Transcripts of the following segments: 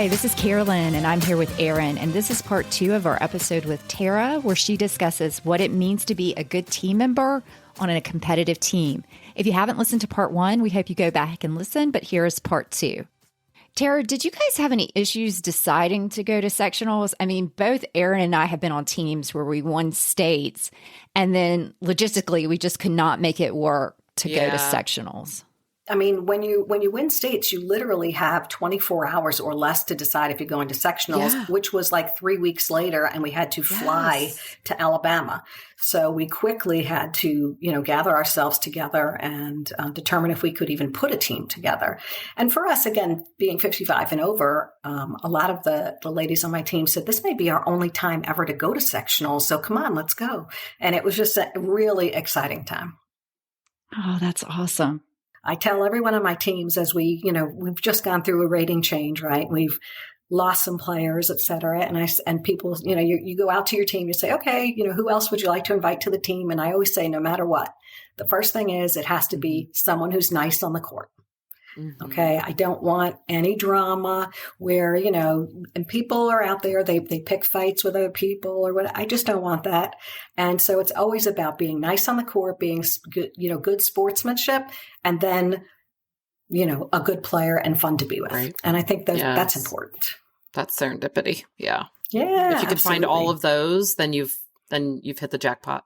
Hi, this is Carolyn, and I'm here with Erin, and this is part 2 of our episode with Tara, where she discusses what it means to be a good team member on a competitive team. If you haven't listened to part 1, we hope you go back and listen, but here is part 2. Tara, did you guys have any issues deciding to go to sectionals? I mean, both Erin and I have been on teams where we won states, and then logistically, we just could not make it work to go to sectionals. I mean, when you win states, you literally have 24 hours or less to decide if you're going to sectionals, which was like 3 weeks later, and we had to fly to Alabama. So we quickly had to, gather ourselves together and determine if we could even put a team together. And for us, again, being 55 and over, a lot of the ladies on my team said, this may be our only time ever to go to sectionals. So come on, let's go. And it was just a really exciting time. Oh, that's awesome. I tell everyone on my teams as we've just gone through a rating change, right? We've lost some players, et cetera. And people, you go out to your team, you say, okay, who else would you like to invite to the team? And I always say, no matter what, the first thing is it has to be someone who's nice on the court. Mm-hmm. Okay. I don't want any drama where, and people are out there, they pick fights with other people or what. I just don't want that. And so it's always about being nice on the court, being good, good sportsmanship, and then, a good player and fun to be with. Right. And I think that's important. That's serendipity. Yeah. Yeah. If you can find all of those, then you've hit the jackpot.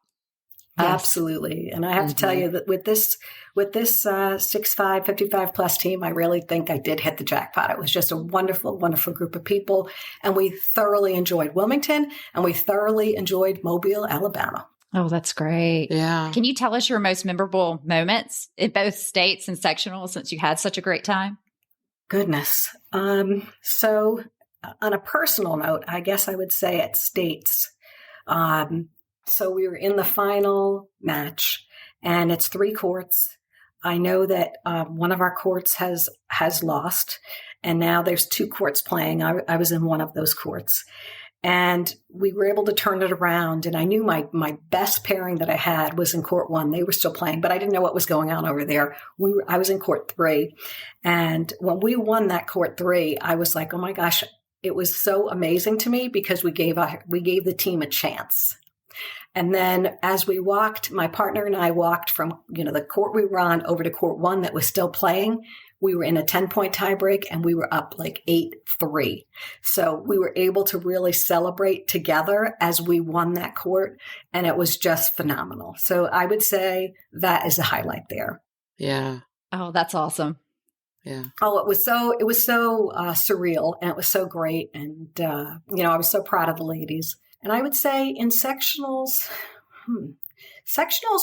Yes. Absolutely. And I have to tell you that with this 6'5", 55 plus team, I really think I did hit the jackpot. It was just a wonderful, wonderful group of people. And we thoroughly enjoyed Wilmington, and we thoroughly enjoyed Mobile, Alabama. Oh, that's great. Yeah. Can you tell us your most memorable moments in both states and sectionals since you had such a great time? Goodness. So on a personal note, I guess I would say at states, so we were in the final match, and it's 3 courts. I know that one of our courts has lost, and now there's 2 courts playing. I was in one of those courts, and we were able to turn it around. And I knew my best pairing that I had was in court 1. They were still playing, but I didn't know what was going on over there. I was in court 3, and when we won that court 3, I was like, oh my gosh, it was so amazing to me because we gave the team a chance. And then as we walked, my partner and I walked from, the court we were on over to court 1 that was still playing. We were in a 10-point tiebreak, and we were up like 8-3. So we were able to really celebrate together as we won that court. And it was just phenomenal. So I would say that is a highlight there. Yeah. Oh, that's awesome. Yeah. Oh, it was so surreal, and it was so great. And, I was so proud of the ladies. And I would say in sectionals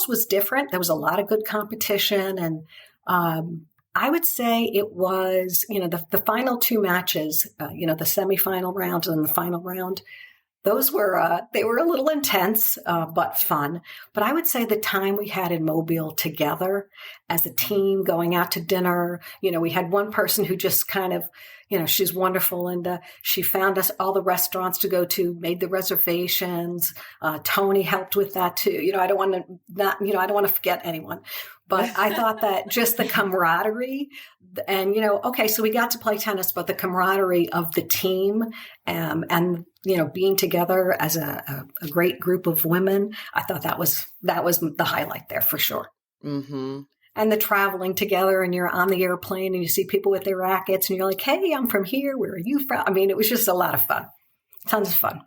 was different. There was a lot of good competition. And I would say it was, the final 2 matches, the semifinal round and the final round, those were, they were a little intense, but fun. But I would say the time we had in Mobile together as a team going out to dinner, we had one person who just kind of, she's wonderful. And she found us all the restaurants to go to, made the reservations. Tony helped with that too. I don't want to forget anyone. But I thought that just the camaraderie and, okay, so we got to play tennis, but the camaraderie of the team and being together as a great group of women, I thought that was the highlight there for sure. Mm-hmm. And the traveling together, and you're on the airplane and you see people with their rackets and you're like, hey, I'm from here. Where are you from? I mean, it was just a lot of fun. Tons of fun.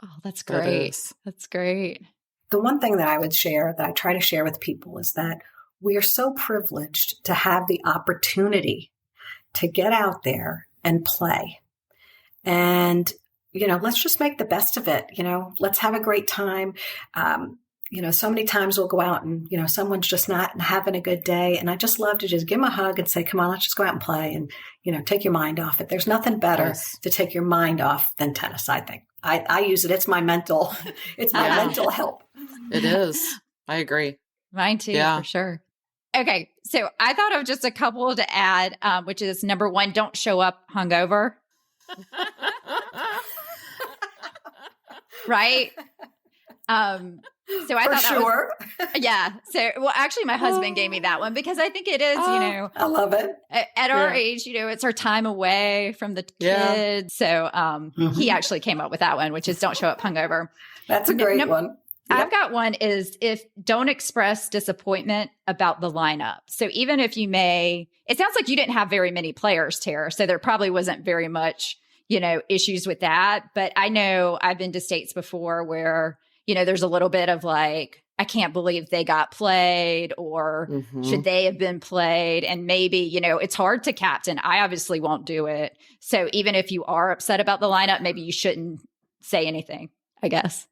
Oh, that's great. That's great. The one thing that I would share, that I try to share with people, is that we are so privileged to have the opportunity to get out there and play. And, let's just make the best of it. Let's have a great time. So many times we'll go out and, someone's just not having a good day. And I just love to just give them a hug and say, come on, let's just go out and play and, take your mind off it. There's nothing better to take your mind off than tennis, I think. I use it. It's my mental help. It is. I agree. Mine too, for sure. Okay. So I thought of just a couple to add, which is number 1, don't show up hungover. Right? So I For thought sure. that was, yeah. So, well, actually, my husband gave me that one because I think it is, I love it. at our age, it's our time away from the kids. So he actually came up with that one, which is don't show up hungover. That's a great one. Yep. I've got one is don't express disappointment about the lineup. So even if it sounds like you didn't have very many players, Tara. So there probably wasn't very much, issues with that. But I know I've been to states before where, there's a little bit of like, I can't believe they got played or should they have been played? And maybe, it's hard to captain. I obviously won't do it. So even if you are upset about the lineup, maybe you shouldn't say anything, I guess.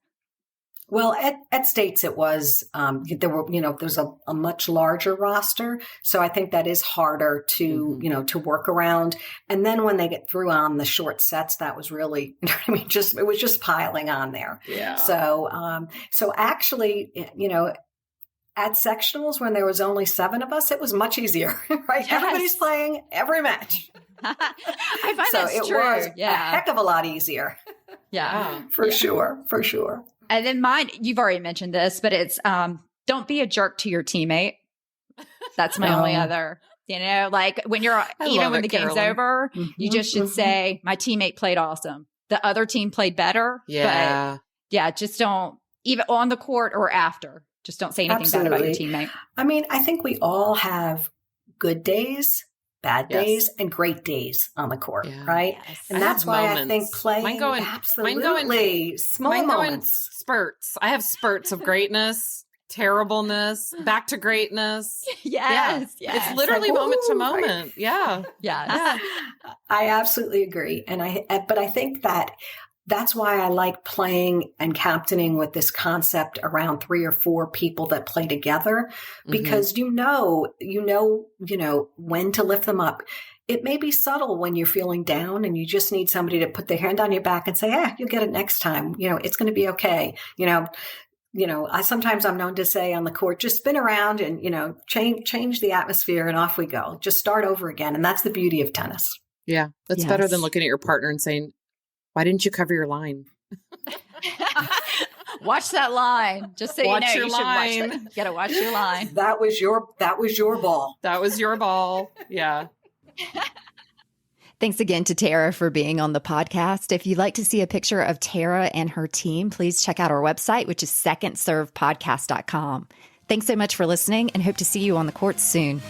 Well, at States, it was, there's a much larger roster. So I think that is harder to, to work around. And then when they get through on the short sets, that was really, it was just piling on there. Yeah. So actually, at sectionals, when there was only 7 of us, it was much easier, right? Yes. Everybody's playing every match. I find that's it true. Was a heck of a lot easier. Yeah. For sure. And then mine, you've already mentioned this, but it's don't be a jerk to your teammate. That's my only other, like when when the game's over, you just should say, my teammate played awesome. The other team played better. Yeah. But just don't, even on the court or after, just don't say anything bad about your teammate. I mean, I think we all have good days, bad days, and great days on the court, right? Yes. And that's why I think playing absolutely small moments. Spurts. I have spurts of greatness, terribleness, back to greatness. Yes. It's literally moment to moment. Right? Yeah. I absolutely agree. But I think that's why I like playing and captaining with this concept around 3 or 4 people that play together, because you know when to lift them up. It may be subtle when you're feeling down and you just need somebody to put their hand on your back and say, you'll get it next time. It's going to be okay. Sometimes I'm known to say on the court, just spin around and, change the atmosphere and off we go. Just start over again. And that's the beauty of tennis. Yeah. That's better than looking at your partner and saying, why didn't you cover your line? Watch that line. Just so you should watch that. You got to watch your line. That was your ball. That was your ball. Yeah. Thanks again to Tara for being on the podcast. If you'd like to see a picture of Tara and her team, please check out our website, which is secondservepodcast.com. Thanks so much for listening and hope to see you on the court soon.